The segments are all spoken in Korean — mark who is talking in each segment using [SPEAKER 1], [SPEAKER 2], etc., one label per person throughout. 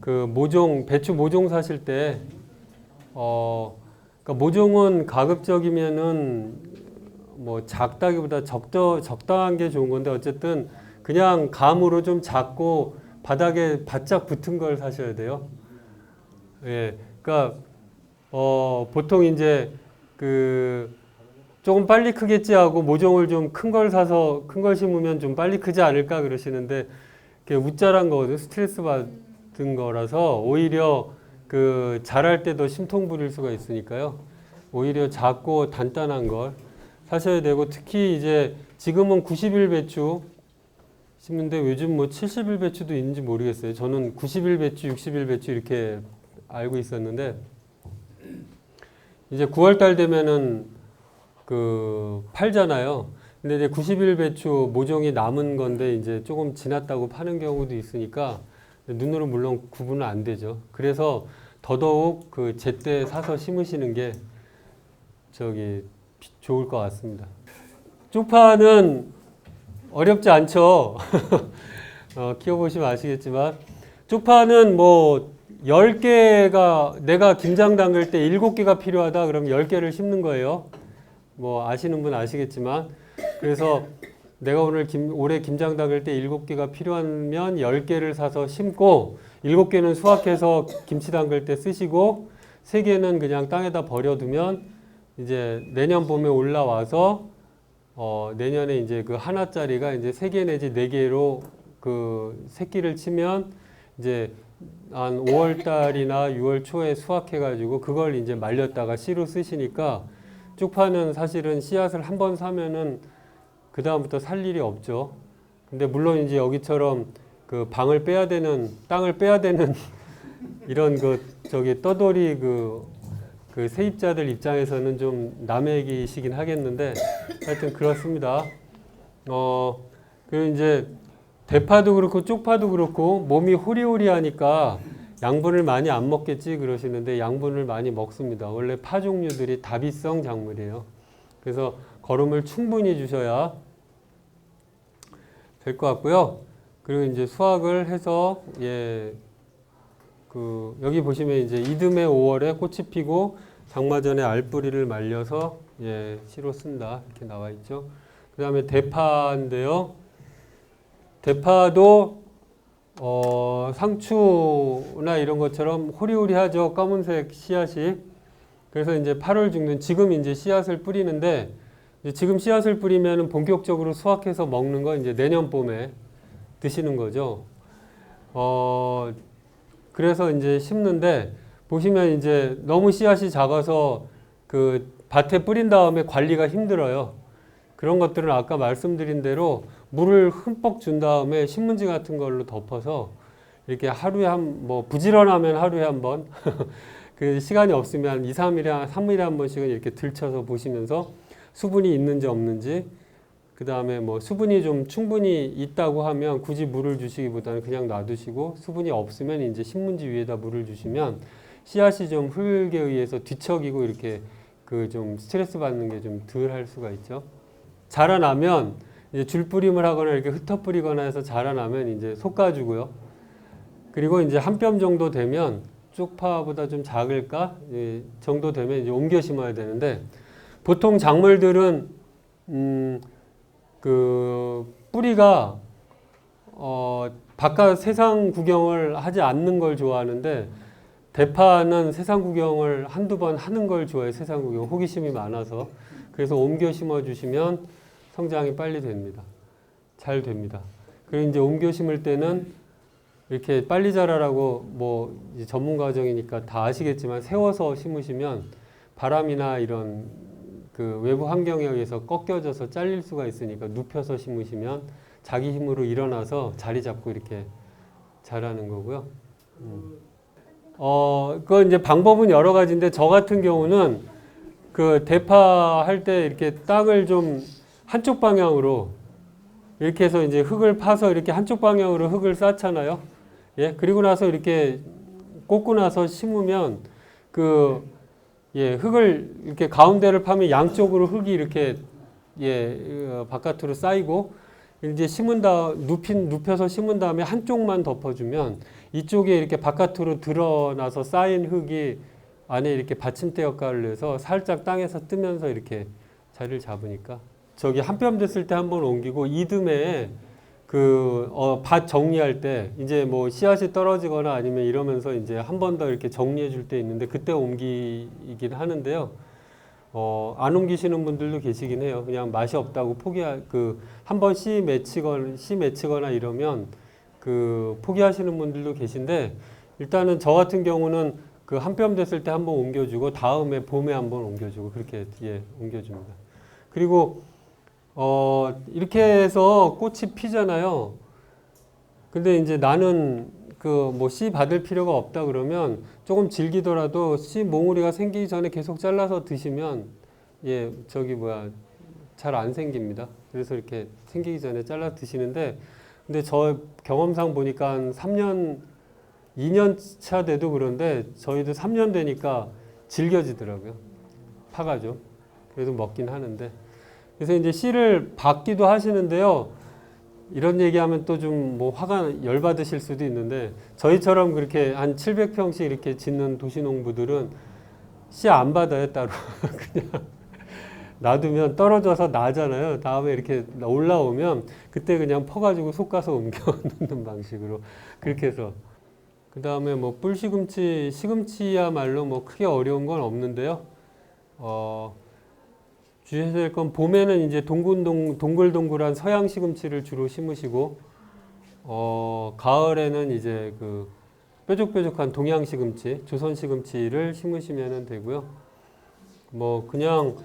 [SPEAKER 1] 그 모종, 배추 모종 사실 때, 그러니까 모종은 가급적이면은 뭐 작다기보다 적당한 게 좋은 건데 어쨌든 그냥 감으로 좀 작고 바닥에 바짝 붙은 걸 사셔야 돼요. 예. 그러니까, 보통 이제 그 조금 빨리 크겠지 하고 모종을 좀 큰 걸 사서 큰 걸 심으면 좀 빨리 크지 않을까 그러시는데 그게 웃자란 거거든요. 스트레스 받은 거라서 오히려 그 자랄 때 더 심통 부릴 수가 있으니까요. 오히려 작고 단단한 걸 사셔야 되고 특히 이제 지금은 90일 배추 심는데 요즘 뭐 70일 배추도 있는지 모르겠어요. 저는 90일 배추, 60일 배추 이렇게 알고 있었는데 이제 9월달 되면은 그 팔잖아요. 근데 이제 90일 배추 모종이 남은 건데 이제 조금 지났다고 파는 경우도 있으니까 눈으로 물론 구분은 안 되죠. 그래서 더더욱 그 제때 사서 심으시는 게 좋을 것 같습니다. 쪽파는 어렵지 않죠. 키워보시면 아시겠지만 쪽파는 뭐 10개가 내가 김장 담글 때 7개가 필요하다 그러면 10개를 심는 거예요. 뭐 아시는 분 아시겠지만 그래서 내가 올해 김장 담글 때 7개가 필요하면 10개를 사서 심고 7개는 수확해서 김치 담글 때 쓰시고 3개는 그냥 땅에다 버려두면 이제 내년 봄에 올라와서 내년에 이제 그 하나짜리가 이제 3개 내지 4개로 그 새끼를 치면 이제 한 5월 달이나 6월 초에 수확해 가지고 그걸 이제 말렸다가 씨로 쓰시니까 쪽파는 사실은 씨앗을 한번 사면은 그 다음부터 살 일이 없죠. 근데 물론 이제 여기처럼 그 방을 빼야 되는 땅을 빼야 되는 이런 떠돌이 그 세입자들 입장에서는 좀 남의 얘기시긴 하겠는데 하여튼 그렇습니다. 그리고 이제 대파도 그렇고 쪽파도 그렇고 몸이 호리호리하니까 양분을 많이 안 먹겠지 그러시는데 양분을 많이 먹습니다. 원래 파 종류들이 다비성 작물이에요. 그래서 거름을 충분히 주셔야 될 것 같고요. 그리고 이제 수확을 해서 여기 보시면 이제 이듬해 5월에 꽃이 피고 장마 전에 알뿌리를 말려서 씨로 쓴다 이렇게 나와 있죠. 그 다음에 대파인데요. 대파도 상추나 이런 것처럼 호리호리하죠. 검은색 씨앗이. 그래서 이제 8월 중순 지금 이제 씨앗을 뿌리는데 이제 지금 씨앗을 뿌리면 본격적으로 수확해서 먹는 건 이제 내년 봄에 드시는 거죠. 그래서 이제 심는데 보시면 이제 너무 씨앗이 작아서 그 밭에 뿌린 다음에 관리가 힘들어요. 그런 것들은 아까 말씀드린 대로 물을 흠뻑 준 다음에 신문지 같은 걸로 덮어서 이렇게 하루에 뭐 부지런하면 하루에 한 번, 그 시간이 없으면 2, 3일에 한 번씩은 이렇게 들쳐서 보시면서 수분이 있는지 없는지, 그 다음에 뭐 수분이 좀 충분히 있다고 하면 굳이 물을 주시기보다는 그냥 놔두시고 수분이 없으면 이제 신문지 위에다 물을 주시면 씨앗이 좀 흙에 의해서 뒤척이고 이렇게 그 좀 스트레스 받는 게 좀 덜 할 수가 있죠. 자라나면 이제 줄뿌림을 하거나 이렇게 흩어뿌리거나 해서 자라나면 이제 솎아주고요. 그리고 이제 한 뼘 정도 되면 쪽파보다 좀 작을까 정도 되면 이제 옮겨 심어야 되는데 보통 작물들은 그 뿌리가 바깥 세상 구경을 하지 않는 걸 좋아하는데 대파는 세상 구경을 한두 번 하는 걸 좋아해요. 세상 구경 호기심이 많아서. 그래서 옮겨 심어 주시면 성장이 빨리 됩니다. 잘 됩니다. 그리고 이제 옮겨 심을 때는 이렇게 빨리 자라라고 뭐 이제 전문 과정이니까 다 아시겠지만 세워서 심으시면 바람이나 이런 그 외부 환경에 의해서 꺾여져서 잘릴 수가 있으니까 눕혀서 심으시면 자기 힘으로 일어나서 자리 잡고 이렇게 자라는 거고요. 그건 이제 방법은 여러 가지인데 저 같은 경우는 그 대파 할 때 이렇게 땅을 좀 한쪽 방향으로 이렇게 해서 이제 흙을 파서 이렇게 한쪽 방향으로 흙을 쌓잖아요. 그리고 나서 이렇게 꽂고 나서 심으면 흙을 이렇게 가운데를 파면 양쪽으로 흙이 이렇게 바깥으로 쌓이고 이제 눕혀서 심은 다음에 한쪽만 덮어주면 이쪽에 이렇게 바깥으로 드러나서 쌓인 흙이 안에 이렇게 받침대 역할을 해서 살짝 땅에서 뜨면서 이렇게 자리를 잡으니까 저기 한 뼘 됐을 때 한번 옮기고 이듬해 밭 정리할 때 이제 뭐 씨앗이 떨어지거나 아니면 이러면서 이제 한 번 더 이렇게 정리해 줄 때 있는데 그때 옮기긴 하는데요. 안 옮기시는 분들도 계시긴 해요. 그냥 맛이 없다고 한 번 씨 맺히거나 이러면 포기하시는 분들도 계신데 일단은 저 같은 경우는 한 뼘 됐을 때 한번 옮겨주고 다음에 봄에 한번 옮겨주고 그렇게 옮겨줍니다. 그리고 이렇게 해서 꽃이 피잖아요. 근데 이제 나는 씨 받을 필요가 없다 그러면 조금 질기더라도 씨 몽우리가 생기기 전에 계속 잘라서 드시면 잘 안 생깁니다. 그래서 이렇게 생기기 전에 잘라 드시는데 근데 저 경험상 보니까 한 3년, 2년 차 돼도 그런데 저희도 3년 되니까 질겨지더라고요. 파가죠. 그래도 먹긴 하는데. 그래서 이제 씨를 받기도 하시는데요. 이런 얘기하면 또 좀 뭐 화가 열받으실 수도 있는데 저희처럼 그렇게 한 700평씩 이렇게 짓는 도시농부들은 씨 안 받아요, 따로. 그냥 놔두면 떨어져서 나잖아요. 다음에 이렇게 올라오면 그때 그냥 퍼가지고 솎아서 옮겨 놓는 방식으로 그렇게 해서 그 다음에 뭐 시금치야말로 뭐 크게 어려운 건 없는데요. 주의해야 될 건 봄에는 이제 동글동글한 서양 시금치를 주로 심으시고 가을에는 이제 뾰족뾰족한 동양 시금치, 조선 시금치를 심으시면 되고요. 그냥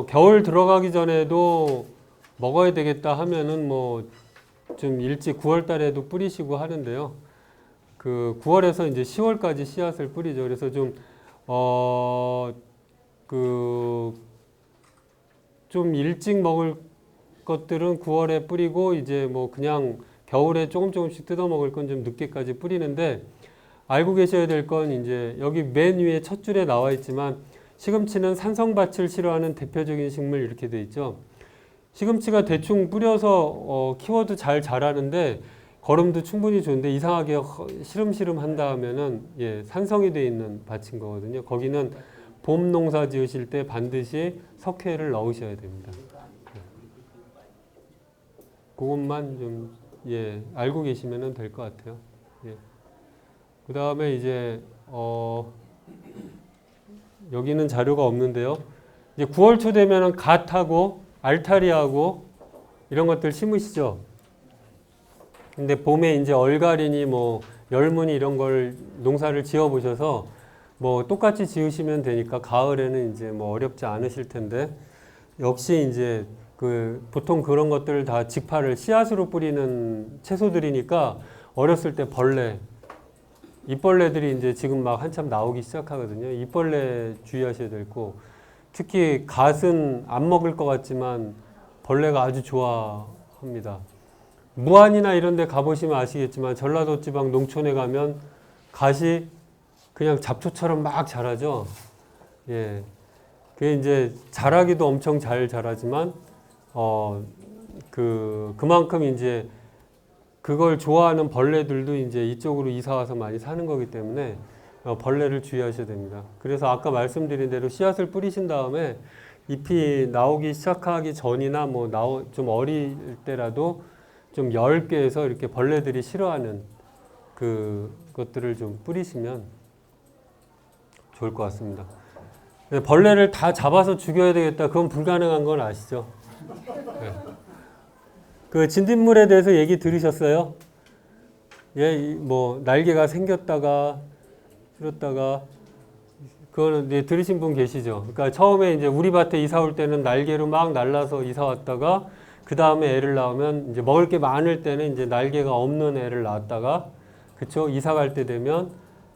[SPEAKER 1] 겨울 들어가기 전에도 먹어야 되겠다 하면은 좀 일찍 9월 달에도 뿌리시고 하는데요. 9월에서 이제 10월까지 씨앗을 뿌리죠. 그래서 좀 일찍 먹을 것들은 9월에 뿌리고 이제 그냥 겨울에 조금씩 뜯어 먹을 건 좀 늦게까지 뿌리는데 알고 계셔야 될 건 이제 여기 맨 위에 첫 줄에 나와 있지만 시금치는 산성밭을 싫어하는 대표적인 식물 이렇게 돼 있죠. 시금치가 대충 뿌려서 키워도 잘 자라는데 거름도 충분히 좋은데 이상하게 시름시름 한다 하면은 산성이 돼 있는 밭인 거거든요. 거기는 봄 농사 지으실 때 반드시 석회를 넣으셔야 됩니다. 그것만 좀 알고 계시면 될 것 같아요. 그 다음에 이제 여기는 자료가 없는데요. 이제 9월 초 되면은 갓하고 알타리하고 이런 것들 심으시죠. 근데 봄에 이제 얼갈이니 열무니 이런 걸 농사를 지어 보셔서 똑같이 지으시면 되니까 가을에는 이제 어렵지 않으실 텐데 역시 이제 보통 그런 것들을 다 직파를 씨앗으로 뿌리는 채소들이니까 어렸을 때 잎벌레들이 이제 지금 막 한참 나오기 시작하거든요. 잎벌레 주의하셔야 되고 특히 갓은 안 먹을 것 같지만 벌레가 아주 좋아합니다. 무안이나 이런 데 가보시면 아시겠지만 전라도 지방 농촌에 가면 갓이 그냥 잡초처럼 막 자라죠. 그게 이제 자라기도 엄청 잘 자라지만 그만큼 이제 그걸 좋아하는 벌레들도 이제 이쪽으로 이사 와서 많이 사는 거기 때문에 벌레를 주의하셔야 됩니다. 그래서 아까 말씀드린 대로 씨앗을 뿌리신 다음에 잎이 나오기 시작하기 전이나 좀 어릴 때라도 좀 얇게 해서 이렇게 벌레들이 싫어하는 것들을 좀 뿌리시면 좋을 것 같습니다. 벌레를 다 잡아서 죽여야 되겠다. 그건 불가능한 건 아시죠? 진딧물에 대해서 얘기 들으셨어요? 날개가 생겼다가 줄었다가 그거는 들으신 분 계시죠? 그러니까 처음에 이제 우리 밭에 이사 올 때는 날개로 막 날라서 이사 왔다가 그 다음에 애를 낳으면 이제 먹을 게 많을 때는 이제 날개가 없는 애를 낳았다가 그쵸? 이사 갈 때 되면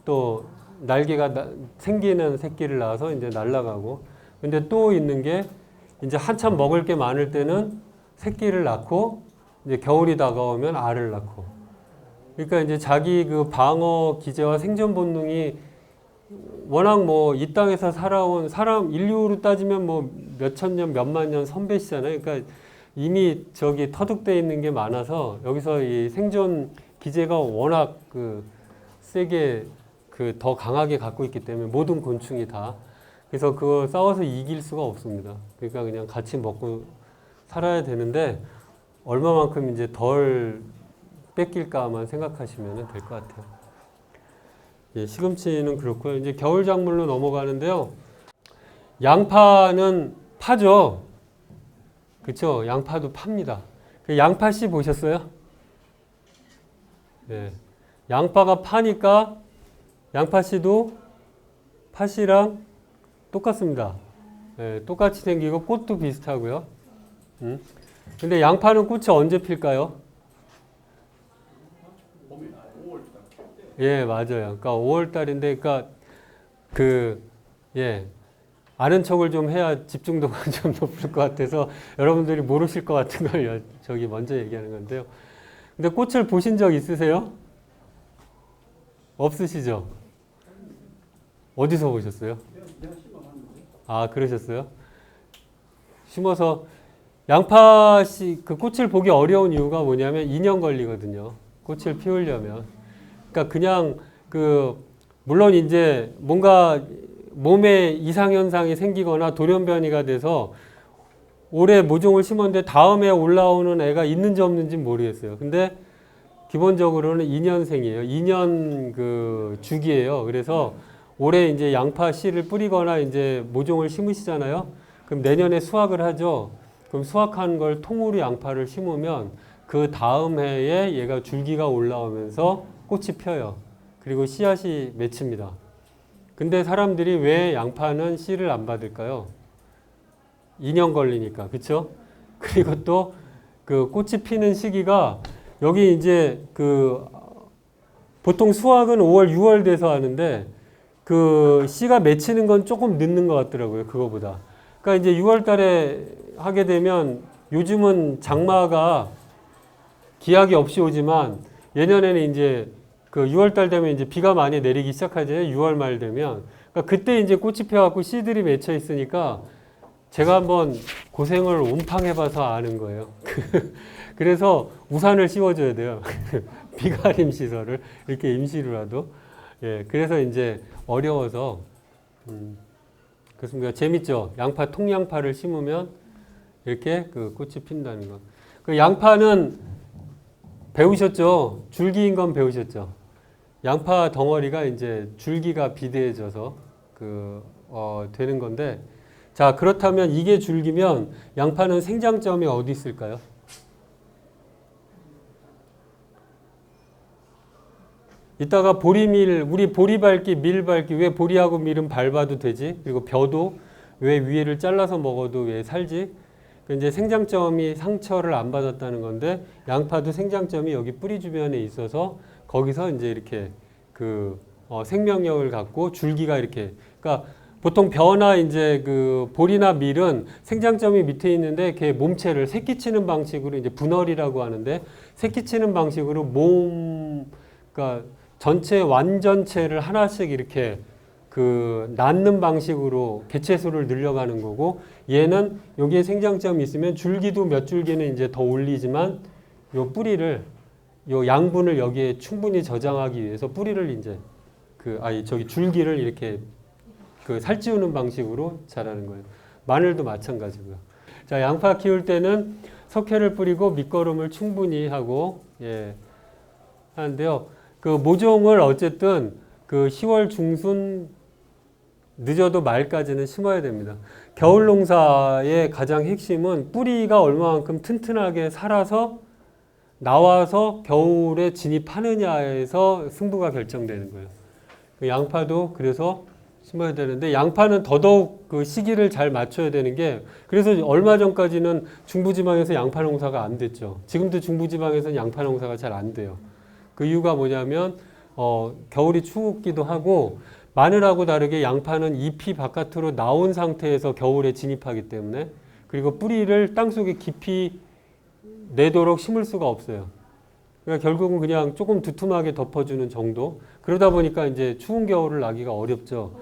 [SPEAKER 1] 또 날개가 생기는 새끼를 낳아서 이제 날아가고 근데 또 있는 게 이제 한참 먹을 게 많을 때는 새끼를 낳고 이제 겨울이 다가오면 알을 낳고 그러니까 이제 자기 방어 기제와 생존 본능이 워낙 이 땅에서 살아온 사람 인류로 따지면 몇천 년, 몇만 년 선배시잖아요. 그러니까 이미 저기 터득되어 있는 게 많아서 여기서 이 생존 기제가 워낙 그 세게 그 더 강하게 갖고 있기 때문에 모든 곤충이 다 그래서 그거 싸워서 이길 수가 없습니다. 그러니까 그냥 같이 먹고 살아야 되는데 얼마만큼 이제 덜 뺏길까만 생각하시면 될 것 같아요. 예, 시금치는 그렇고요. 이제 겨울 작물로 넘어가는데요. 양파는 파죠. 그렇죠? 양파도 팝니다. 그 양파씨 보셨어요? 예. 양파가 파니까 양파씨도 팥이랑 똑같습니다. 예, 똑같이 생기고 꽃도 비슷하고요. 근데 양파는 꽃이 언제 필까요? 예, 맞아요. 그러니까 5월 달인데, 그러니까 예, 아는 척을 좀 해야 집중도가 좀 높을 것 같아서 여러분들이 모르실 것 같은 걸 저기 먼저 얘기하는 건데요. 근데 꽃을 보신 적 있으세요? 없으시죠? 어디서 보셨어요? 아, 그러셨어요? 심어서 양파 그 꽃을 보기 어려운 이유가 뭐냐면 2년 걸리거든요. 꽃을 피우려면. 그러니까 그냥 물론 이제 뭔가 몸에 이상현상이 생기거나 돌연변이가 돼서 올해 모종을 심었는데 다음에 올라오는 애가 있는지 없는지 모르겠어요. 근데 기본적으로는 2년생이에요. 2년 그 주기예요. 그래서 올해 이제 양파 씨를 뿌리거나 이제 모종을 심으시잖아요. 그럼 내년에 수확을 하죠. 그럼 수확한 걸 통으로 양파를 심으면 그 다음 해에 얘가 줄기가 올라오면서 꽃이 펴요. 그리고 씨앗이 맺힙니다. 근데 사람들이 왜 양파는 씨를 안 받을까요? 2년 걸리니까. 그쵸? 그리고 또 그 꽃이 피는 시기가 여기 이제 보통 수확은 5월, 6월 돼서 하는데 그 씨가 맺히는 건 조금 늦는 것 같더라고요. 그거보다. 그러니까 이제 6월 달에 하게 되면 요즘은 장마가 기약이 없이 오지만 예년에는 이제 그 6월 달 되면 이제 비가 많이 내리기 시작하죠. 6월 말 되면. 그러니까 그때 이제 꽃이 펴갖고 씨들이 맺혀 있으니까 제가 한번 고생을 온팡 해봐서 아는 거예요. 그래서 우산을 씌워줘야 돼요. 비가림 시설을 이렇게 임시로라도. 예, 그래서 이제 어려워서 그렇습니다. 재밌죠? 양파 통양파를 심으면 이렇게 그 꽃이 핀다는 거. 그 양파는 배우셨죠? 줄기인 건 배우셨죠? 양파 덩어리가 이제 줄기가 비대해져서 되는 건데, 자, 그렇다면 이게 줄기면 양파는 생장점이 어디 있을까요? 이따가 보리밀, 우리 보리 밟기, 밀 밟기, 왜 보리하고 밀은 밟아도 되지? 그리고 벼도 왜 위에를 잘라서 먹어도 왜 살지? 이제 생장점이 상처를 안 받았다는 건데, 양파도 생장점이 여기 뿌리 주변에 있어서 거기서 이제 이렇게 생명력을 갖고 줄기가 이렇게, 그러니까 보통 벼나 이제 보리나 밀은 생장점이 밑에 있는데 걔 몸체를 새끼치는 방식으로 이제 분할이라고 하는데 새끼치는 방식으로 그러니까 전체 완전체를 하나씩 이렇게 낳는 방식으로 개체수를 늘려가는 거고 얘는 여기에 생장점이 있으면 줄기도 몇 줄기는 이제 더 올리지만 요 뿌리를 요 양분을 여기에 충분히 저장하기 위해서 뿌리를 이제 줄기를 이렇게 살찌우는 방식으로 자라는 거예요. 마늘도 마찬가지고요. 자, 양파 키울 때는 석회를 뿌리고 밑거름을 충분히 하고 하는데요. 모종을 어쨌든 10월 중순 늦어도 말까지는 심어야 됩니다. 겨울 농사의 가장 핵심은 뿌리가 얼마만큼 튼튼하게 살아서 나와서 겨울에 진입하느냐에서 승부가 결정되는 거예요. 양파도 그래서 심어야 되는데 양파는 더더욱 시기를 잘 맞춰야 되는 게 그래서 얼마 전까지는 중부지방에서 양파 농사가 안 됐죠. 지금도 중부지방에서는 양파 농사가 잘 안 돼요. 그 이유가 뭐냐면 겨울이 추웠기도 하고 마늘하고 다르게 양파는 잎이 바깥으로 나온 상태에서 겨울에 진입하기 때문에 그리고 뿌리를 땅속에 깊이 내도록 심을 수가 없어요. 그러니까 결국은 그냥 조금 두툼하게 덮어주는 정도. 그러다 보니까 이제 추운 겨울을 나기가 어렵죠.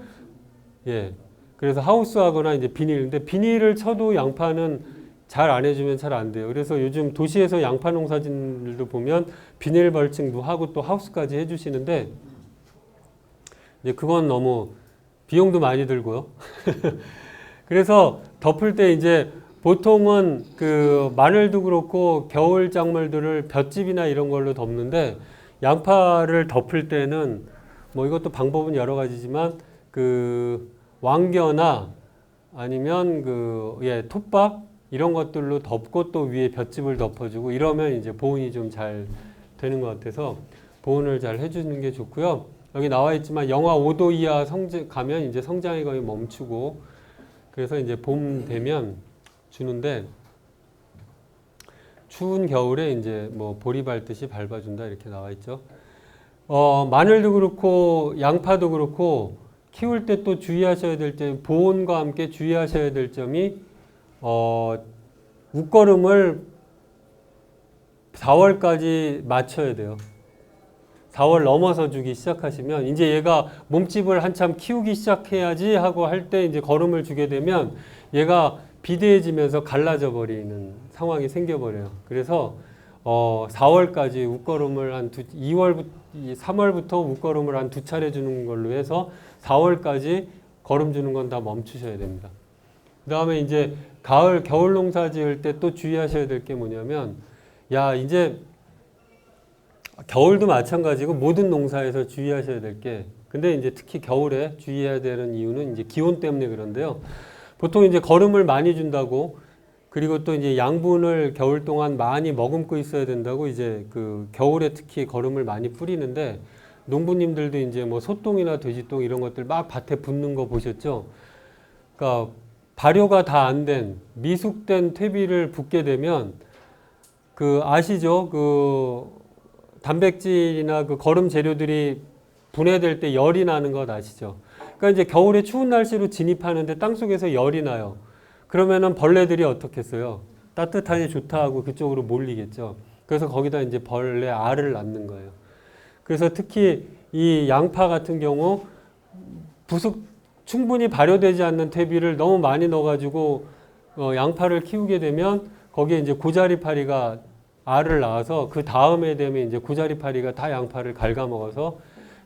[SPEAKER 1] 예. 그래서 하우스하거나 이제 비닐인데 비닐을 쳐도 양파는 잘 안 해주면 잘 안 돼요. 그래서 요즘 도시에서 양파 농사진들도 보면 비닐 벌칭도 하고 또 하우스까지 해주시는데 이제 그건 너무 비용도 많이 들고요. 그래서 덮을 때 이제 보통은 그 마늘도 그렇고 겨울 작물들을 볏짚이나 이런 걸로 덮는데 양파를 덮을 때는 뭐 이것도 방법은 여러 가지지만 그 왕겨나 아니면 톱밥 이런 것들로 덮고 또 위에 볏짚을 덮어주고 이러면 이제 보온이 좀 잘 되는 것 같아서 보온을 잘 해주는 게 좋고요. 여기 나와 있지만 영하 5도 이하 가면 이제 성장이 거의 멈추고 그래서 이제 봄 되면 주는데 추운 겨울에 이제 뭐 보리 밟듯이 밟아준다 이렇게 나와 있죠. 마늘도 그렇고 양파도 그렇고 키울 때 또 주의하셔야 될 점, 보온과 함께 주의하셔야 될 점이 웃거름을 4월까지 맞춰야 돼요. 4월 넘어서 주기 시작하시면 이제 얘가 몸집을 한참 키우기 시작해야지 하고 할 때 이제 거름을 주게 되면 얘가 비대해지면서 갈라져 버리는 상황이 생겨버려요. 그래서 4월까지 웃거름을 한 3월부터 웃거름을 한 2차례 주는 걸로 해서 4월까지 거름 주는 건 다 멈추셔야 됩니다. 그 다음에 이제 겨울 농사 지을 때 또 주의하셔야 될 게 뭐냐면 이제 겨울도 마찬가지고 모든 농사에서 주의하셔야 될 게 근데 이제 특히 겨울에 주의해야 되는 이유는 이제 기온 때문에 그런데요. 보통 이제 거름을 많이 준다고 그리고 또 이제 양분을 겨울 동안 많이 머금고 있어야 된다고 이제 그 겨울에 특히 거름을 많이 뿌리는데 농부님들도 이제 뭐 소똥이나 돼지똥 이런 것들 막 밭에 붙는 거 보셨죠? 그러니까 발효가 다 안 된 미숙된 퇴비를 붓게 되면 아시죠? 단백질이나 거름 재료들이 분해될 때 열이 나는 것 아시죠? 그러니까 이제 겨울에 추운 날씨로 진입하는데 땅속에서 열이 나요. 그러면은 벌레들이 어떻겠어요? 따뜻하니 좋다 하고 그쪽으로 몰리겠죠. 그래서 거기다 이제 벌레 알을 낳는 거예요. 그래서 특히 이 양파 같은 경우 충분히 발효되지 않는 퇴비를 너무 많이 넣어가지고 양파를 키우게 되면 거기에 이제 고자리파리가 알을 낳아서 그 다음에 되면 이제 고자리파리가 다 양파를 갉아먹어서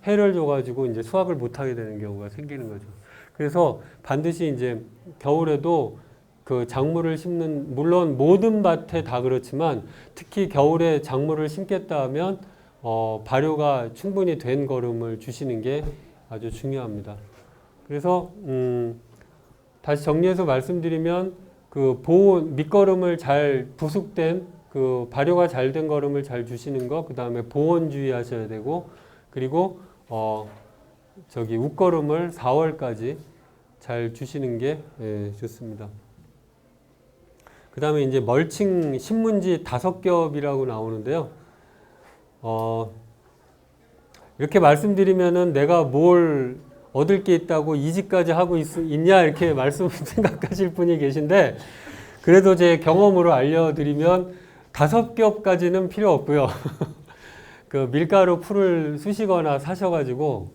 [SPEAKER 1] 해를 줘가지고 이제 수확을 못하게 되는 경우가 생기는 거죠. 그래서 반드시 이제 겨울에도 그 작물을 심는 물론 모든 밭에 다 그렇지만 특히 겨울에 작물을 심겠다 하면 발효가 충분히 된 거름을 주시는 게 아주 중요합니다. 그래서 다시 정리해서 말씀드리면 밑거름을 잘 부숙된 발효가 잘 된 거름을 잘 주시는 거, 그 다음에 보온 주의하셔야 되고, 그리고 웃거름을 4월까지 잘 주시는 게 좋습니다. 그 다음에 이제 멀칭 신문지 5겹이라고 나오는데요. 이렇게 말씀드리면은 내가 뭘 얻을 게 있다고 이직까지 하고 있냐 이렇게 생각하실 분이 계신데 그래도 제 경험으로 알려드리면 5겹까지는 필요 없고요. 밀가루 풀을 쑤시거나 사셔가지고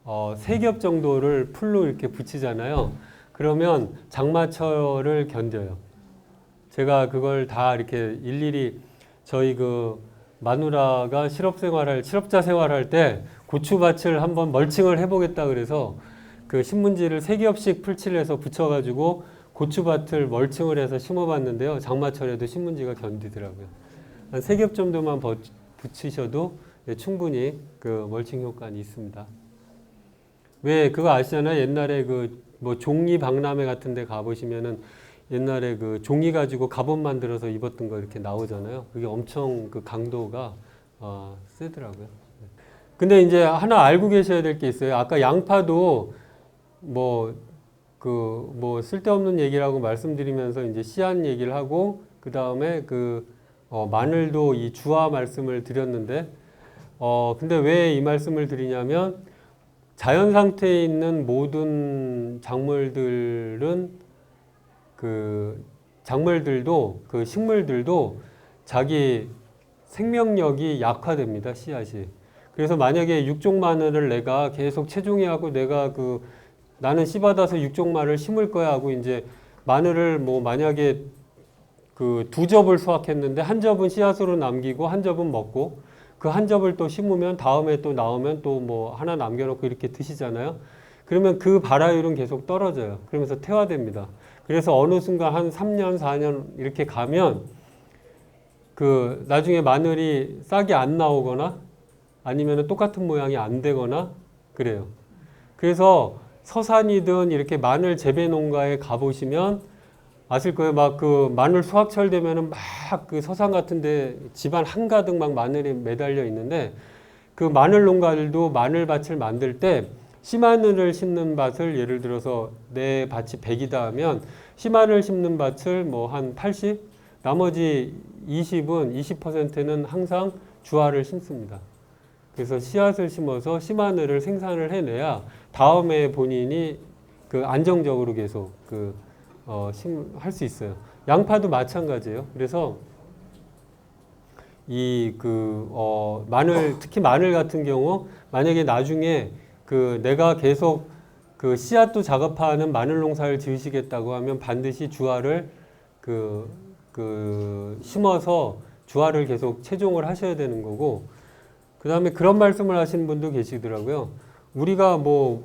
[SPEAKER 1] 3겹 정도를 풀로 이렇게 붙이잖아요. 그러면 장마철을 견뎌요. 제가 그걸 다 이렇게 일일이 저희 마누라가 실업자 생활할 때 고추밭을 한번 멀칭을 해보겠다 그래서 신문지를 3겹씩 풀칠해서 붙여가지고 고추밭을 멀칭을 해서 심어봤는데요. 장마철에도 신문지가 견디더라고요. 한 3겹 정도만 붙이셔도 충분히 멀칭 효과는 있습니다. 왜 그거 아시잖아요? 옛날에 종이 박람회 같은 데 가보시면은 옛날에 종이 가지고 갑옷 만들어서 입었던 거 이렇게 나오잖아요. 그게 엄청 강도가 세더라고요. 근데 이제 하나 알고 계셔야 될 게 있어요. 아까 양파도 쓸데없는 얘기라고 말씀드리면서 이제 씨앗 얘기를 하고 그 다음에 마늘도 이 주화 말씀을 드렸는데 근데 왜 이 말씀을 드리냐면 자연 상태에 있는 모든 작물들도 식물들도 자기 생명력이 약화됩니다. 씨앗이. 그래서 만약에 육종 마늘을 내가 계속 체종이하고 내가 나는 씨 받아서 육종 마늘을 심을 거야 하고 이제 마늘을 만약에 그 2접을 수확했는데 한 접은 씨앗으로 남기고 한 접은 먹고 그 한 접을 또 심으면 다음에 또 나오면 또 뭐 하나 남겨놓고 이렇게 드시잖아요. 그러면 그 발화율은 계속 떨어져요. 그러면서 퇴화됩니다. 그래서 어느 순간 한 3년, 4년 이렇게 가면 그 나중에 마늘이 싹이 안 나오거나 아니면 똑같은 모양이 안 되거나 그래요. 그래서 서산이든 이렇게 마늘 재배 농가에 가보시면 아실 거예요. 막 그 마늘 수확철 되면은 막 그 서산 같은데 집안 한가득 막 마늘이 매달려 있는데 그 마늘 농가들도 마늘밭을 만들 때 씨마늘을 심는 밭을 예를 들어서 내 밭이 100이다 하면 씨마늘 심는 밭을 뭐 한 80, 나머지 20%는 항상 주화를 심습니다. 그래서 씨앗을 심어서 씨마늘을 생산을 해내야 다음에 본인이 그 안정적으로 계속 할 수 있어요. 양파도 마찬가지예요. 그래서 마늘, 특히 마늘 같은 경우 만약에 나중에 내가 계속 씨앗도 작업하는 마늘 농사를 지으시겠다고 하면 반드시 주화를 심어서 주화를 계속 채종을 하셔야 되는 거고, 그 다음에 그런 말씀을 하시는 분도 계시더라고요. 우리가 뭐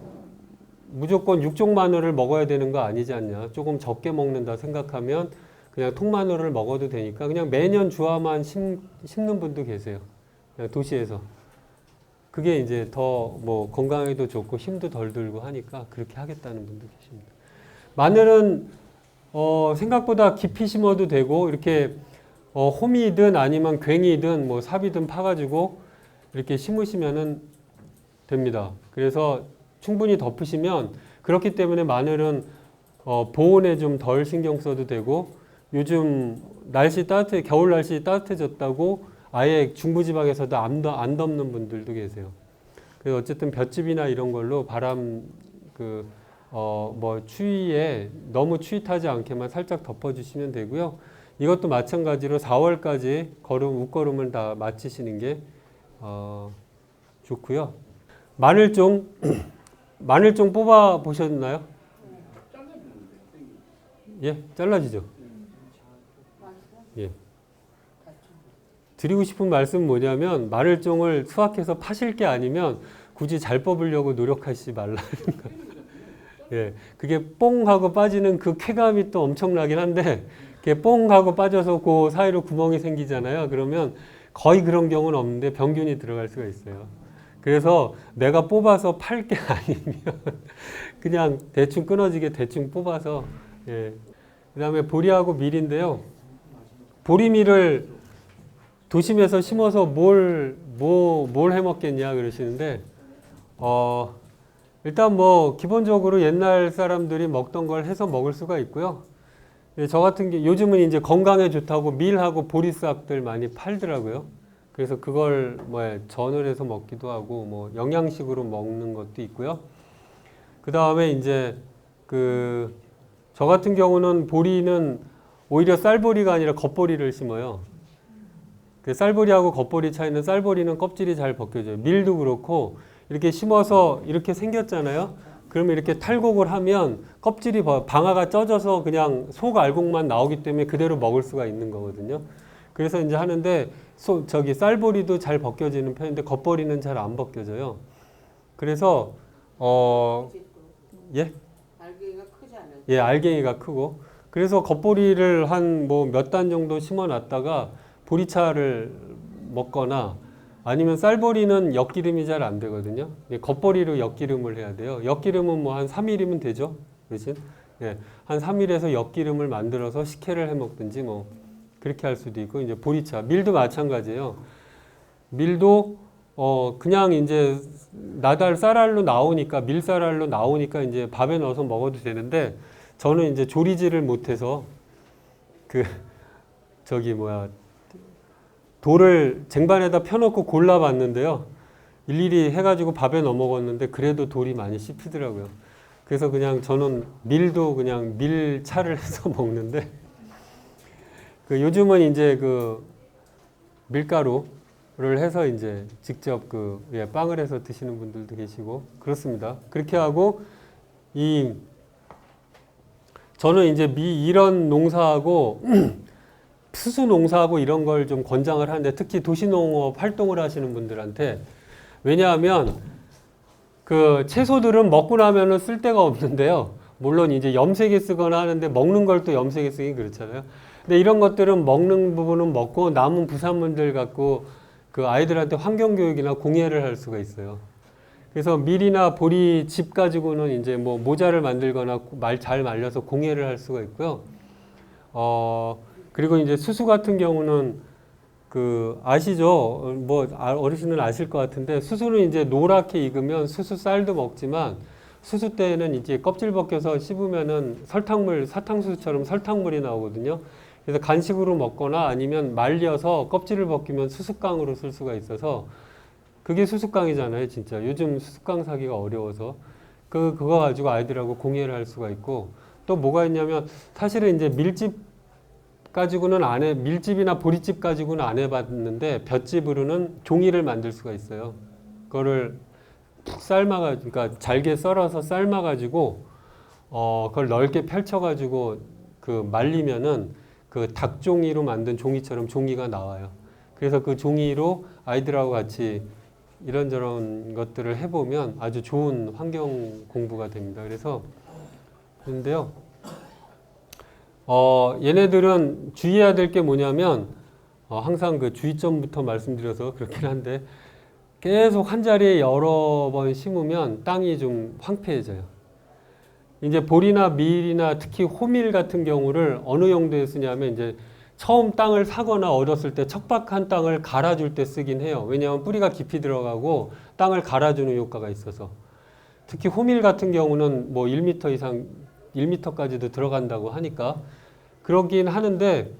[SPEAKER 1] 무조건 육종 마늘을 먹어야 되는 거 아니지 않냐. 조금 적게 먹는다 생각하면 그냥 통마늘을 먹어도 되니까 그냥 매년 주화만 심는 분도 계세요. 그냥 도시에서. 그게 이제 더 뭐 건강에도 좋고 힘도 덜 들고 하니까 그렇게 하겠다는 분도 계십니다. 마늘은 생각보다 깊이 심어도 되고 이렇게 홈이든 아니면 괭이든 뭐 삽이든 파가지고 이렇게 심으시면은 됩니다. 그래서 충분히 덮으시면 그렇기 때문에 마늘은 보온에 좀 덜 신경 써도 되고 요즘 겨울 날씨 따뜻해졌다고 아예 중부지방에서도 안 덮는 분들도 계세요. 그래서 어쨌든 볏짚이나 이런 걸로 바람 추위에 너무 추위 타지 않게만 살짝 덮어주시면 되고요. 이것도 마찬가지로 4월까지 웃걸음을 다 마치시는 게 좋고요. 마늘종 뽑아 보셨나요? 예, 잘라지죠. 예. 드리고 싶은 말씀은 뭐냐면 마늘종을 수확해서 파실 게 아니면 굳이 잘 뽑으려고 노력하시지 말라는 거. 예, 그게 뽕 하고 빠지는 그 쾌감이 또 엄청나긴 한데 그게 뽕 하고 빠져서 그 사이로 구멍이 생기잖아요. 그러면 거의 그런 경우는 없는데 병균이 들어갈 수가 있어요. 그래서 내가 뽑아서 팔 게 아니면 그냥 대충 끊어지게 대충 뽑아서 예. 그 다음에 보리하고 밀인데요. 보리밀을 도심에서 심어서 뭘 해먹겠냐 그러시는데 일단 뭐 기본적으로 옛날 사람들이 먹던 걸 해서 먹을 수가 있고요. 저 같은 게 요즘은 이제 건강에 좋다고 밀하고 보리싹들 많이 팔더라고요. 그래서 그걸 전을 해서 먹기도 하고 뭐 영양식으로 먹는 것도 있고요. 그 다음에 이제 저 같은 경우는 보리는 오히려 쌀보리가 아니라 겉보리를 심어요. 쌀보리하고 겉보리 차이는 쌀보리는 껍질이 잘 벗겨져요. 밀도 그렇고 이렇게 심어서 이렇게 생겼잖아요. 그러면 이렇게 탈곡을 하면 껍질이 방아가 쪄져서 그냥 속 알곡만 나오기 때문에 그대로 먹을 수가 있는 거거든요. 그래서 이제 하는데 쌀보리도 잘 벗겨지는 편인데 겉보리는 잘 안 벗겨져요. 그래서 예?
[SPEAKER 2] 알갱이가 크지 않아요?
[SPEAKER 1] 예, 알갱이가 크고 그래서 겉보리를 한 뭐 몇 단 정도 심어 놨다가 보리차를 먹거나 아니면 쌀보리는 엿기름이 잘 안 되거든요. 겉보리로 엿기름을 해야 돼요. 엿기름은 뭐 한 3일이면 되죠. 대신 예, 한 3일에서 엿기름을 만들어서 식혜를 해 먹든지 뭐 그렇게 할 수도 있고 이제 보리차, 밀도 마찬가지예요. 밀도 그냥 이제 쌀알로 나오니까 밀쌀알로 나오니까 이제 밥에 넣어서 먹어도 되는데 저는 이제 조리지를 못해서 돌을 쟁반에다 펴놓고 골라봤는데요. 일일이 해가지고 밥에 넣어 먹었는데 그래도 돌이 많이 씹히더라고요. 그래서 그냥 저는 밀도 그냥 밀차를 해서 먹는데 요즘은 이제 밀가루를 해서 이제 직접 빵을 해서 드시는 분들도 계시고 그렇습니다. 그렇게 하고 저는 이제 이런 농사하고 수수 농사하고 이런 걸 좀 권장을 하는데 특히 도시농업 활동을 하시는 분들한테 왜냐하면 그 채소들은 먹고 나면은 쓸 데가 없는데요. 물론 이제 염색에 쓰거나 하는데 먹는 걸 또 염색에 쓰긴 그렇잖아요. 근데 이런 것들은 먹는 부분은 먹고 남은 부산물들 갖고 그 아이들한테 환경교육이나 공예를 할 수가 있어요. 그래서 밀이나 보리집 가지고는 이제 뭐 모자를 만들거나 잘 말려서 공예를 할 수가 있고요. 그리고 이제 수수 같은 경우는 그 아시죠? 뭐 어르신은 아실 것 같은데 수수는 이제 노랗게 익으면 수수 쌀도 먹지만 수수 때는 이제 껍질 벗겨서 씹으면은 설탕물, 사탕수수처럼 설탕물이 나오거든요. 그래서 간식으로 먹거나 아니면 말려서 껍질을 벗기면 수수깡으로 쓸 수가 있어서 그게 수수깡이잖아요, 진짜. 요즘 수수깡 사기가 어려워서. 그거 가지고 아이들하고 공예를 할 수가 있고 또 뭐가 있냐면 사실은 이제 밀집 가지고는 밀집이나 보리집 가지고는 안 해봤는데 볏집으로는 종이를 만들 수가 있어요. 그거를 푹 삶아가지고, 그러니까 잘게 썰어서 삶아가지고, 그걸 넓게 펼쳐가지고 그 말리면은 그 닭종이로 만든 종이처럼 종이가 나와요. 그래서 그 종이로 아이들하고 같이 이런저런 것들을 해보면 아주 좋은 환경 공부가 됩니다. 그런데요. 얘네들은 주의해야 될 게 뭐냐면, 항상 그 주의점부터 말씀드려서 그렇긴 한데, 계속 한 자리에 여러 번 심으면 땅이 좀 황폐해져요. 이제 보리나 밀이나 특히 호밀 같은 경우를 어느 용도에 쓰냐면, 이제 처음 땅을 사거나 얻었을 때 척박한 땅을 갈아줄 때 쓰긴 해요. 왜냐하면 뿌리가 깊이 들어가고 땅을 갈아주는 효과가 있어서. 특히 호밀 같은 경우는 뭐 1m 이상, 1m까지도 들어간다고 하니까 그러긴 하는데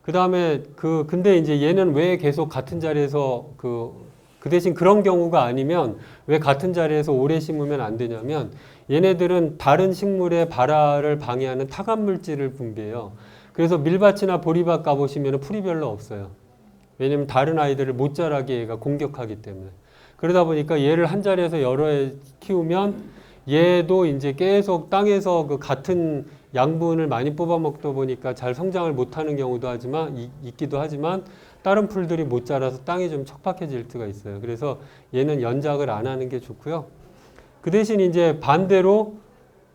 [SPEAKER 1] 그 다음에 근데 이제 얘는 왜 계속 같은 자리에서 그 대신 그런 경우가 아니면 왜 같은 자리에서 오래 심으면 안 되냐면 얘네들은 다른 식물의 발화를 방해하는 타감 물질을 분비해요. 그래서 밀밭이나 보리밭 가보시면 풀이 별로 없어요. 왜냐면 다른 아이들을 못 자라게 얘가 공격하기 때문에. 그러다 보니까 얘를 한 자리에서 여러 해 키우면 얘도 이제 계속 땅에서 그 같은 양분을 많이 뽑아 먹다 보니까 잘 성장을 못하는 경우도 있기도 하지만 다른 풀들이 못 자라서 땅이 좀 척박해질 수가 있어요. 그래서 얘는 연작을 안 하는 게 좋고요. 그 대신 이제 반대로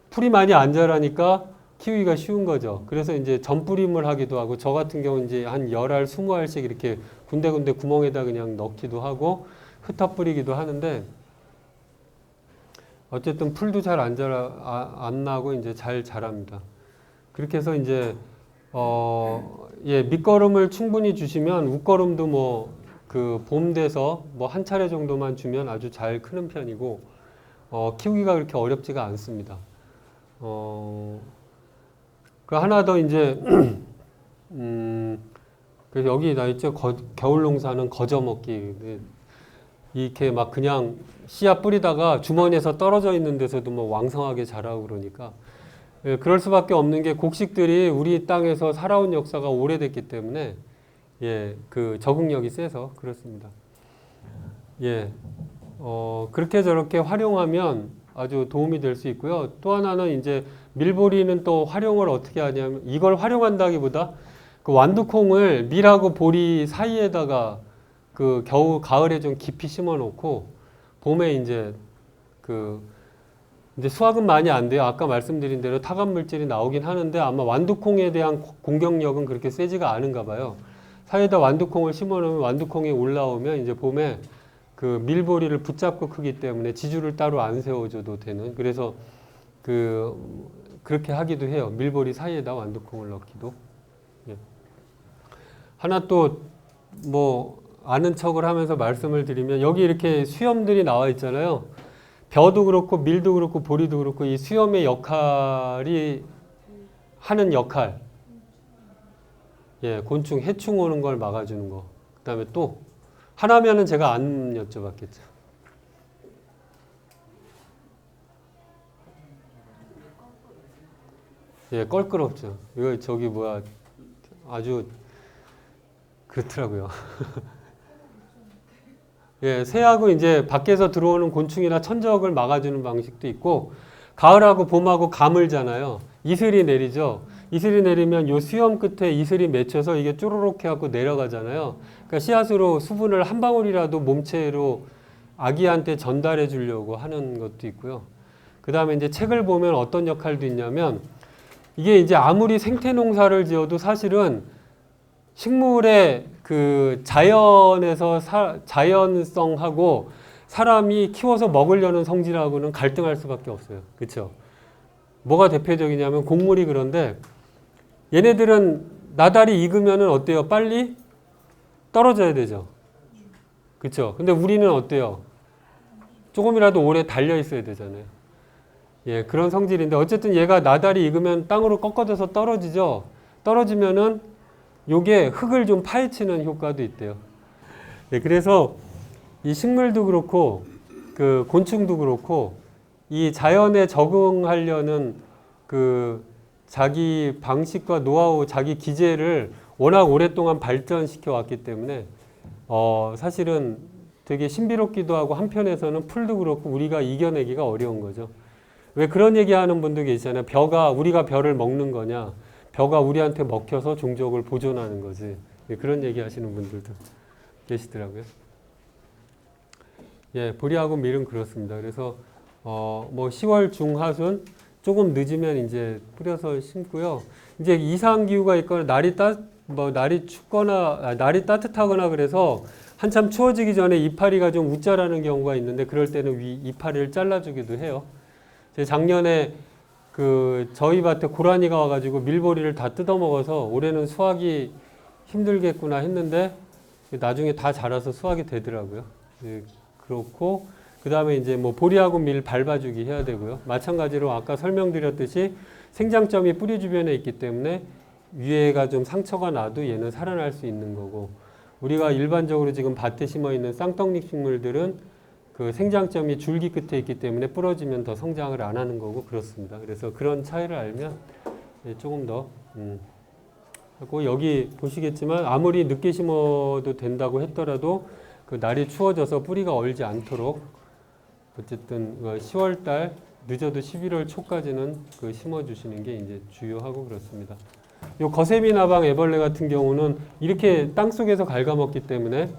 [SPEAKER 1] 풀이 많이 안 자라니까 키우기가 쉬운 거죠. 그래서 이제 전뿌림을 하기도 하고 저 같은 경우는 이제 한 10알, 20알씩 이렇게 군데군데 구멍에다 그냥 넣기도 하고 흩어 뿌리기도 하는데 어쨌든 풀도 잘 안 나고 이제 잘 자랍니다. 그렇게 해서 이제 밑거름을 충분히 주시면 웃거름도 뭐 그 봄 돼서 뭐 한 차례 정도만 주면 아주 잘 크는 편이고 키우기가 그렇게 어렵지가 않습니다. 그 하나 더 이제 그래서 여기 나 있죠. 겨울 농사는 거저 먹기. 이렇게 막 그냥 씨앗 뿌리다가 주머니에서 떨어져 있는 데서도 뭐 왕성하게 자라고 그러니까 그럴 수밖에 없는 게 곡식들이 우리 땅에서 살아온 역사가 오래됐기 때문에 그 적응력이 세서 그렇습니다. 그렇게 저렇게 활용하면 아주 도움이 될 수 있고요. 또 하나는 이제 밀보리는 또 활용을 어떻게 하냐면 이걸 활용한다기보다 그 완두콩을 밀하고 보리 사이에다가 그 가을에 좀 깊이 심어 놓고 봄에 이제 이제 수확은 많이 안 돼요. 아까 말씀드린 대로 타감 물질이 나오긴 하는데 아마 완두콩에 대한 공격력은 그렇게 세지가 않은가 봐요. 사이에다 완두콩을 심어 놓으면 완두콩이 올라오면 이제 봄에 그 밀보리를 붙잡고 크기 때문에 지주를 따로 안 세워줘도 되는 그래서 그렇게 하기도 해요. 밀보리 사이에다 완두콩을 넣기도. 하나 또 뭐 아는 척을 하면서 말씀을 드리면 여기 이렇게 수염들이 나와 있잖아요. 벼도 그렇고 밀도 그렇고 보리도 그렇고 이 수염의 역할이 하는 역할. 곤충, 해충 오는 걸 막아주는 거. 그 다음에 또 하나면은 제가 안 여쭤봤겠죠. 껄끄럽죠. 이거 저기 뭐야 아주 그렇더라고요. 새하고 이제 밖에서 들어오는 곤충이나 천적을 막아주는 방식도 있고 가을하고 봄하고 가물잖아요. 이슬이 내리죠. 이슬이 내리면 요 수염 끝에 이슬이 맺혀서 이게 쪼르륵 해갖고 내려가잖아요. 그러니까 씨앗으로 수분을 한 방울이라도 몸체로 아기한테 전달해 주려고 하는 것도 있고요. 그 다음에 이제 책을 보면 어떤 역할도 있냐면 이게 이제 아무리 생태 농사를 지어도 사실은 식물의 그 자연에서 자연성하고 사람이 키워서 먹으려는 성질하고는 갈등할 수밖에 없어요. 그렇죠? 뭐가 대표적이냐면 곡물이 그런데 얘네들은 나달이 익으면은 어때요? 빨리 떨어져야 되죠. 그렇죠? 근데 우리는 어때요? 조금이라도 오래 달려 있어야 되잖아요. 예, 그런 성질인데 어쨌든 얘가 나달이 익으면 땅으로 꺾어져서 떨어지죠. 떨어지면은 요게 흙을 좀 파헤치는 효과도 있대요. 예, 그래서 이 식물도 그렇고 그 곤충도 그렇고 이 자연에 적응하려는 그 자기 방식과 노하우, 자기 기제를 워낙 오랫동안 발전시켜 왔기 때문에 사실은 되게 신비롭기도 하고 한편에서는 풀도 그렇고 우리가 이겨내기가 어려운 거죠. 왜 그런 얘기하는 분도 계시잖아요. 우리가 벼를 먹는 거냐, 벼가 우리한테 먹혀서 종족을 보존하는 거지. 그런 얘기하시는 분들도 계시더라고요. 예, 보리하고 밀은 그렇습니다. 그래서 뭐 10월 중하순 조금 늦으면 이제 뿌려서 심고요. 이제 이상 기후가 있거나 날이 춥거나 날이 따뜻하거나 그래서 한참 추워지기 전에 이파리가 좀 웃자라는 경우가 있는데 그럴 때는 이파리를 잘라주기도 해요. 작년에 저희 밭에 고라니가 와가지고 밀보리를 다 뜯어먹어서 올해는 수확이 힘들겠구나 했는데 나중에 다 자라서 수확이 되더라고요. 그렇고 그 다음에 이제 뭐 보리하고 밀 밟아주기 해야 되고요. 마찬가지로 아까 설명드렸듯이 생장점이 뿌리 주변에 있기 때문에 위에가 좀 상처가 나도 얘는 살아날 수 있는 거고 우리가 일반적으로 지금 밭에 심어 있는 쌍떡잎 식물들은 그 생장점이 줄기 끝에 있기 때문에 부러지면 더 성장을 안 하는 거고 그렇습니다. 그래서 그런 차이를 알면 조금 더 하고 여기 보시겠지만 아무리 늦게 심어도 된다고 했더라도 그 날이 추워져서 뿌리가 얼지 않도록 어쨌든 10월 달 늦어도 11월 초까지는 심어 주시는 게 이제 주요하고 그렇습니다. 요 거세미 나방 애벌레 같은 경우는 이렇게 땅 속에서 갉아먹기 때문에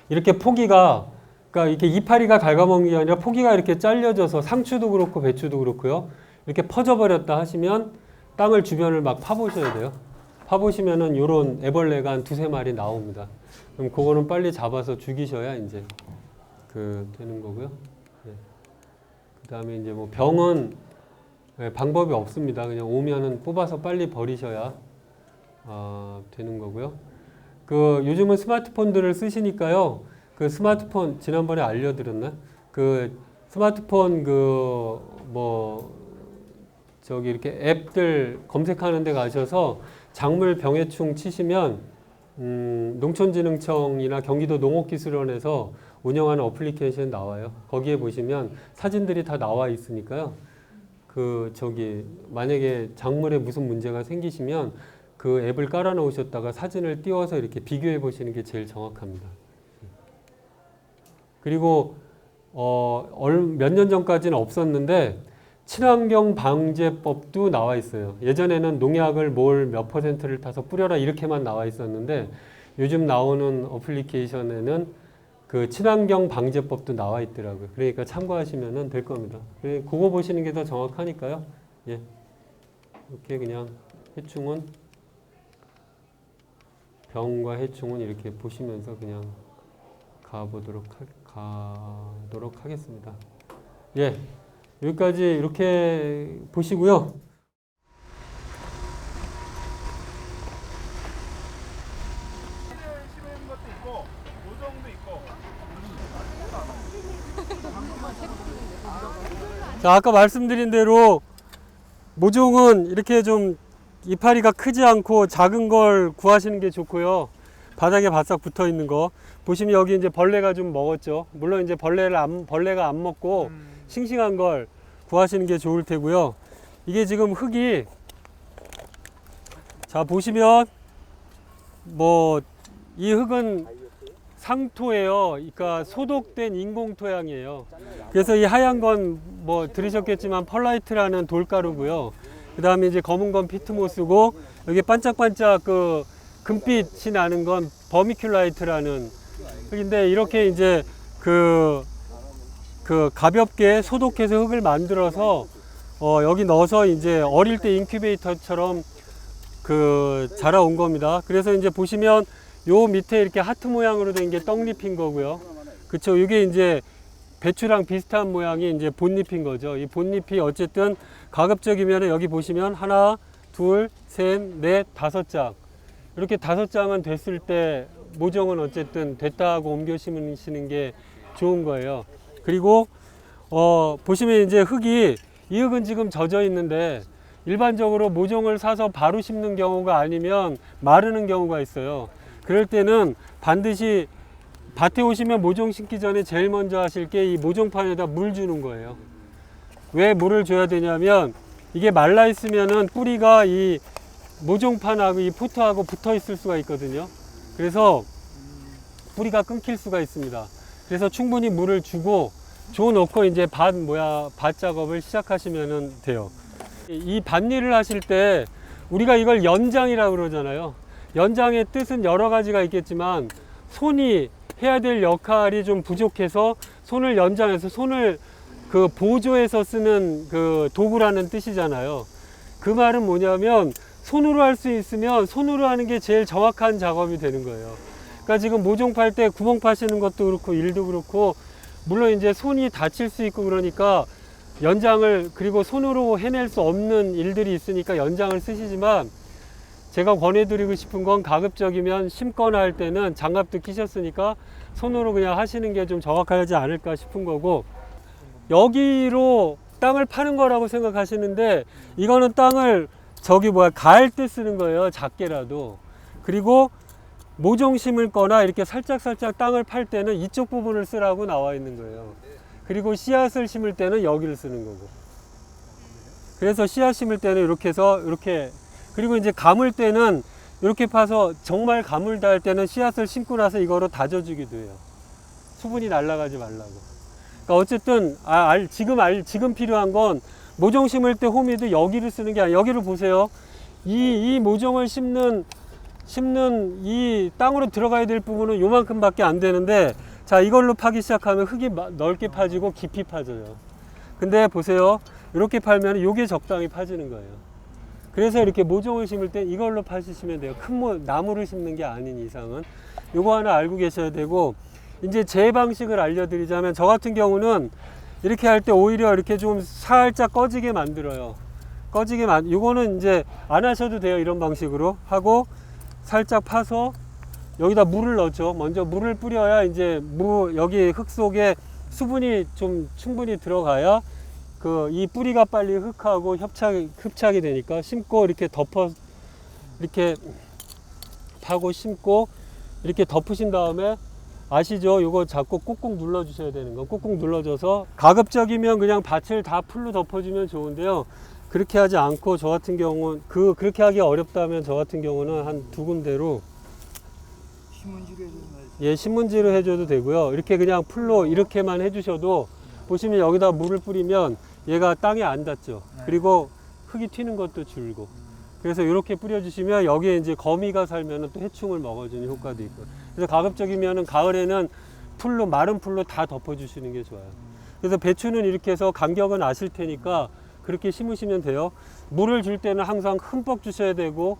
[SPEAKER 1] 이렇게 포기가 그러니까 이렇게 이파리가 갉아먹는 게 아니라 포기가 이렇게 잘려져서 상추도 그렇고 배추도 그렇고요. 이렇게 퍼져버렸다 하시면 땅을 주변을 막 파보셔야 돼요. 파보시면은 요런 애벌레가 한 2-3마리 나옵니다. 그럼 그거는 빨리 잡아서 죽이셔야 이제 되는 거고요. 네. 그 다음에 이제 뭐 병은 방법이 없습니다. 그냥 오면은 뽑아서 빨리 버리셔야 되는 거고요. 요즘은 스마트폰들을 쓰시니까요. 스마트폰 지난번에 알려드렸나? 스마트폰 이렇게 앱들 검색하는 데 가셔서 작물 병해충 치시면 농촌진흥청이나 경기도 농업기술원에서 운영하는 어플리케이션 나와요. 거기에 보시면 사진들이 다 나와 있으니까요. 만약에 작물에 무슨 문제가 생기시면 그 앱을 깔아 놓으셨다가 사진을 띄워서 이렇게 비교해 보시는 게 제일 정확합니다. 그리고 몇 년 전까지는 없었는데 친환경 방제법도 나와 있어요. 예전에는 농약을 몇 %를 타서 뿌려라 이렇게만 나와 있었는데 요즘 나오는 어플리케이션에는 친환경 방제법도 나와 있더라고요. 그러니까 참고하시면 될 겁니다. 그거 보시는 게 더 정확하니까요. 예. 이렇게 그냥 병과 해충은 이렇게 보시면서 그냥 가도록 하겠습니다. 예. 여기까지 이렇게 보시고요. 자, 아까 말씀드린 대로 모종은 이렇게 좀 이파리가 크지 않고 작은 걸 구하시는 게 좋고요. 바닥에 바싹 붙어 있는 거 보시면 여기 이제 벌레가 좀 먹었죠. 물론 이제 벌레가 안 먹고 싱싱한 걸 구하시는 게 좋을 테고요. 이게 지금 흙이 보시면 이 흙은 상토예요. 그러니까 소독된 인공 토양이에요. 그래서 이 하얀 건 뭐 들으셨겠지만 펄라이트라는 돌가루고요. 그 다음에 이제 검은 건 피트모스고, 여기 반짝반짝 그 금빛이 나는 건 버미큘라이트라는 흙인데, 이렇게 이제 그 가볍게 소독해서 흙을 만들어서 여기 넣어서 이제 어릴 때 인큐베이터처럼 자라온 겁니다. 그래서 이제 보시면 요 밑에 이렇게 하트 모양으로 된 게 떡잎인 거고요. 그쵸. 이게 이제 배추랑 비슷한 모양이 이제 본잎인 거죠. 이 본잎이 어쨌든 가급적이면 여기 보시면 하나, 둘, 셋, 넷, 5장. 이렇게 5장은 됐을 때 모종은 어쨌든 됐다고 옮겨 심으시는 게 좋은 거예요. 그리고 보시면 이제 이 흙은 지금 젖어 있는데, 일반적으로 모종을 사서 바로 심는 경우가 아니면 마르는 경우가 있어요. 그럴 때는 반드시 밭에 오시면 모종 심기 전에 제일 먼저 하실 게 이 모종판에다 물 주는 거예요. 왜 물을 줘야 되냐면, 이게 말라 있으면은 뿌리가 이 모종판하고 이 포트하고 붙어 있을 수가 있거든요. 그래서 뿌리가 끊길 수가 있습니다. 그래서 충분히 물을 주고 줘 놓고 이제 밭 작업을 시작하시면 돼요. 이 밭일을 하실 때 우리가 이걸 연장이라고 그러잖아요. 연장의 뜻은 여러 가지가 있겠지만, 손이 해야 될 역할이 좀 부족해서 손을 연장해서, 손을 보조해서 쓰는 도구라는 뜻이잖아요. 그 말은 뭐냐면, 손으로 할 수 있으면 손으로 하는 게 제일 정확한 작업이 되는 거예요. 그러니까 지금 모종 팔 때 구멍 파시는 것도 그렇고 일도 그렇고, 물론 이제 손이 다칠 수 있고 그러니까 연장을, 그리고 손으로 해낼 수 없는 일들이 있으니까 연장을 쓰시지만, 제가 권해드리고 싶은 건 가급적이면 심거나 할 때는 장갑도 끼셨으니까 손으로 그냥 하시는 게 좀 정확하지 않을까 싶은 거고, 여기로 땅을 파는 거라고 생각하시는데, 이거는 땅을 가을 때 쓰는 거예요. 작게라도. 그리고 모종 심을 거나 이렇게 살짝살짝 땅을 팔 때는 이쪽 부분을 쓰라고 나와 있는 거예요. 그리고 씨앗을 심을 때는 여기를 쓰는 거고. 그래서 씨앗 심을 때는 이렇게 해서 이렇게, 그리고 이제 감을 때는 이렇게 파서, 정말 가물다 할 때는 씨앗을 심고 나서 이거로 다져주기도 해요. 수분이 날아가지 말라고. 그러니까 어쨌든 지금 필요한 건, 모종 심을 때 호미도 여기를 쓰는 게 아니라, 여기를 보세요. 이 모종을 심는 이 땅으로 들어가야 될 부분은 요만큼밖에 안 되는데, 자, 이걸로 파기 시작하면 흙이 넓게 파지고 깊이 파져요. 근데 보세요. 이렇게 팔면 요게 적당히 파지는 거예요. 그래서 이렇게 모종을 심을 때 이걸로 파시면 돼요. 큰 나무를 심는 게 아닌 이상은. 요거 하나 알고 계셔야 되고, 이제 제 방식을 알려드리자면, 저 같은 경우는 이렇게 할 때 오히려 이렇게 좀 살짝 꺼지게 만들어요. 요거는 이제 안 하셔도 돼요. 이런 방식으로 하고, 살짝 파서 여기다 물을 넣죠. 먼저 물을 뿌려야 이제 여기 흙 속에 수분이 좀 충분히 들어가야 이 뿌리가 빨리 흙하고 흡착이 되니까, 심고 이렇게 이렇게 파고 심고 이렇게 덮으신 다음에, 아시죠? 요거 자꾸 꾹꾹 눌러 주셔야 되는 거. 꾹꾹 눌러줘서, 가급적이면 그냥 밭을 다 풀로 덮어주면 좋은데요. 그렇게 하지 않고, 저 같은 경우는 그렇게 하기 어렵다면 저 같은 경우는 한 2군데로 신문지로 해줘도 되고요. 이렇게 그냥 풀로 이렇게만 해주셔도, 보시면 여기다 물을 뿌리면 얘가 땅에 안 닿죠. 그리고 흙이 튀는 것도 줄고. 그래서 이렇게 뿌려주시면 여기에 이제 거미가 살면 또 해충을 먹어주는 효과도 있고. 그래서 가급적이면 가을에는 마른 풀로 다 덮어주시는 게 좋아요. 그래서 배추는 이렇게 해서 간격은 아실 테니까 그렇게 심으시면 돼요. 물을 줄 때는 항상 흠뻑 주셔야 되고,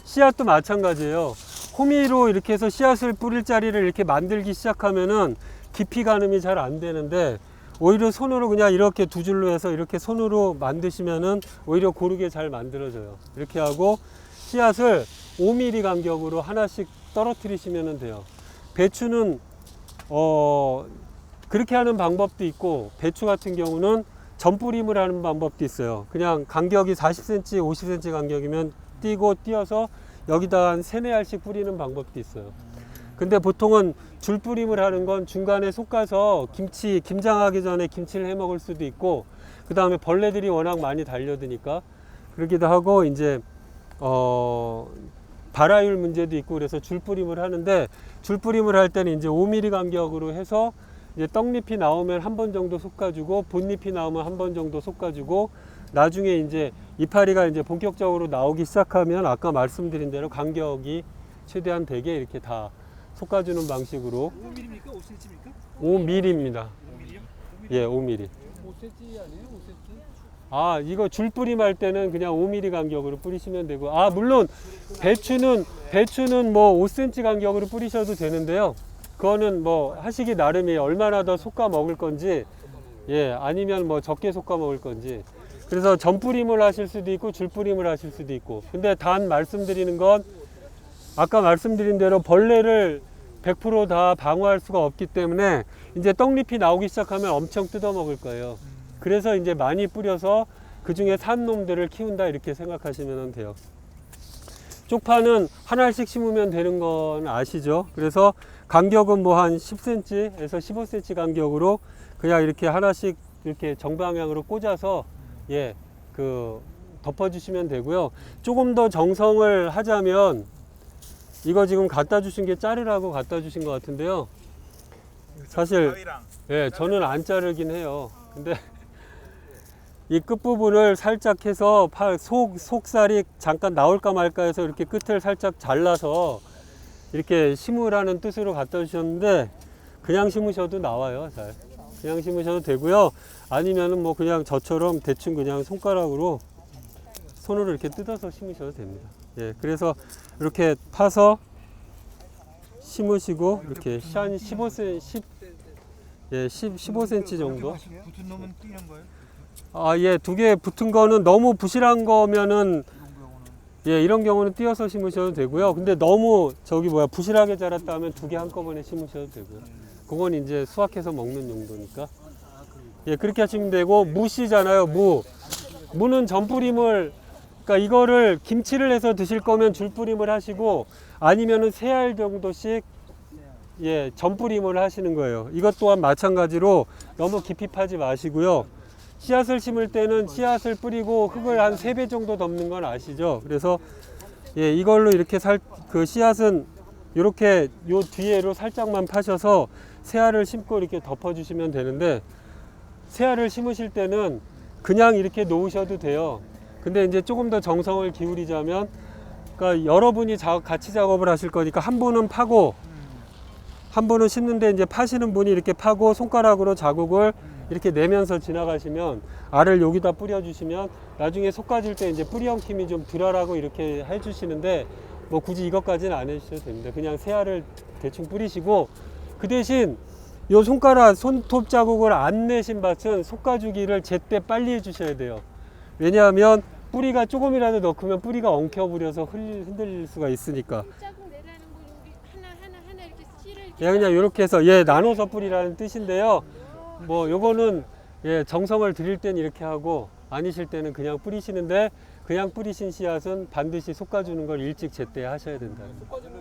[SPEAKER 1] 씨앗도 마찬가지예요. 호미로 이렇게 해서 씨앗을 뿌릴 자리를 이렇게 만들기 시작하면은 깊이 가늠이 잘 안 되는데, 오히려 손으로 그냥 이렇게 2줄로 해서 이렇게 손으로 만드시면은 오히려 고르게 잘 만들어져요. 이렇게 하고 씨앗을 5mm 간격으로 하나씩 떨어뜨리시면 돼요. 배추는 그렇게 하는 방법도 있고, 배추 같은 경우는 전뿌림을 하는 방법도 있어요. 그냥 간격이 40cm, 50cm 간격이면 띄어서 여기다 한 3-4알씩 뿌리는 방법도 있어요. 근데 보통은 줄뿌림을 하는 건 중간에 솎아서 김장하기 전에 김치를 해 먹을 수도 있고, 그 다음에 벌레들이 워낙 많이 달려드니까 그러기도 하고, 이제 발화율 문제도 있고, 그래서 줄뿌림을 하는데, 줄뿌림을 할 때는 이제 5mm 간격으로 해서 이제 떡잎이 나오면 한 번 정도 솎아주고 본잎이 나오면 한 번 정도 솎아주고 나중에 이제 이파리가 이제 본격적으로 나오기 시작하면 아까 말씀드린 대로 간격이 최대한 되게 이렇게 다 솎아주는 방식으로
[SPEAKER 2] 5mm입니까? 5cm입니까?
[SPEAKER 1] 5mm입니다.
[SPEAKER 2] 5mm요?
[SPEAKER 1] 예, 5mm.
[SPEAKER 2] 5cm 아니에요? 5cm?
[SPEAKER 1] 아, 이거 줄뿌림 할 때는 그냥 5mm 간격으로 뿌리시면 되고, 아, 물론 배추는 뭐 5cm 간격으로 뿌리셔도 되는데요. 그거는 뭐 하시기 나름이에요. 얼마나 더 솎아 먹을 건지, 예, 아니면 뭐 적게 솎아 먹을 건지. 그래서 전뿌림을 하실 수도 있고 줄뿌림을 하실 수도 있고. 근데 단 말씀드리는 건 아까 말씀드린 대로 벌레를 100% 다 방어할 수가 없기 때문에 이제 떡잎이 나오기 시작하면 엄청 뜯어 먹을 거예요. 그래서 이제 많이 뿌려서 그 중에 산 놈들을 키운다 이렇게 생각하시면 돼요. 쪽파는 하나씩 심으면 되는 건 아시죠? 그래서 간격은 뭐 한 10cm에서 15cm 간격으로 그냥 이렇게 하나씩 이렇게 정방향으로 꽂아서 예, 그 덮어주시면 되고요. 조금 더 정성을 하자면 이거 지금 갖다 주신 게 자르라고 갖다 주신 것 같은데요. 사실 예, 저는 안 자르긴 해요. 근데 이 끝부분을 살짝 해서 속살이 잠깐 나올까 말까 해서 이렇게 끝을 살짝 잘라서 이렇게 심으라는 뜻으로 갖다 주셨는데 그냥 심으셔도 나와요. 잘 그냥 심으셔도 되고요. 아니면은 뭐 그냥 저처럼 대충 그냥 손가락으로 손으로 이렇게 뜯어서 심으셔도 됩니다. 예, 그래서 이렇게 파서 심으시고 이렇게 한 15cm 정도.
[SPEAKER 2] 붙은 놈은 뛰는 거예요?
[SPEAKER 1] 아, 예, 두 개 붙은 거는 너무 부실한 거면은 예, 이런 경우는 띄어서 심으셔도 되고요. 근데 너무 부실하게 자랐다 하면 두 개 한꺼번에 심으셔도 되고요. 그건 이제 수확해서 먹는 용도니까. 예, 그렇게 하시면 되고, 무씨잖아요, 무. 무는 전뿌림을, 그러니까 이거를 김치를 해서 드실 거면 줄뿌림을 하시고, 아니면은 3알 정도씩, 예, 전뿌림을 하시는 거예요. 이것 또한 마찬가지로 너무 깊이 파지 마시고요. 씨앗을 심을 때는 씨앗을 뿌리고 흙을 한 3배 정도 덮는 건 아시죠? 그래서 예, 이걸로 이렇게 그 씨앗은 이렇게 요 뒤에로 살짝만 파셔서 새알을 심고 이렇게 덮어 주시면 되는데 새알을 심으실 때는 그냥 이렇게 놓으셔도 돼요. 근데 이제 조금 더 정성을 기울이자면 그러니까 여러분이 같이 작업을 하실 거니까 한 분은 파고 한 분은 심는데 이제 파시는 분이 이렇게 파고 손가락으로 자국을 이렇게 내면서 지나가시면 알을 여기다 뿌려주시면 나중에 솎아질 때 이제 뿌리 엉킴이 좀 덜하라고 이렇게 해주시는데 뭐 굳이 이것까지는 안 해주셔도 됩니다. 그냥 새알을 대충 뿌리시고 그 대신 요 손톱 자국을 안 내신 밭은 솎아주기를 제때 빨리 해주셔야 돼요. 왜냐하면 뿌리가 조금이라도 넣으면 뿌리가 엉켜버려서 흔들릴 수가 있으니까.
[SPEAKER 3] 자국 내라는 거 여기 하나 이렇게 씨를 이렇게
[SPEAKER 1] 예, 그냥 이렇게 해서 예, 나눠서 뿌리라는 뜻인데요. 뭐 요거는 예, 정성을 드릴 땐 이렇게 하고 아니실 때는 그냥 뿌리시는데 그냥 뿌리신 씨앗은 반드시 솎아주는 걸 일찍 제때 하셔야 된다.
[SPEAKER 2] 솎아주는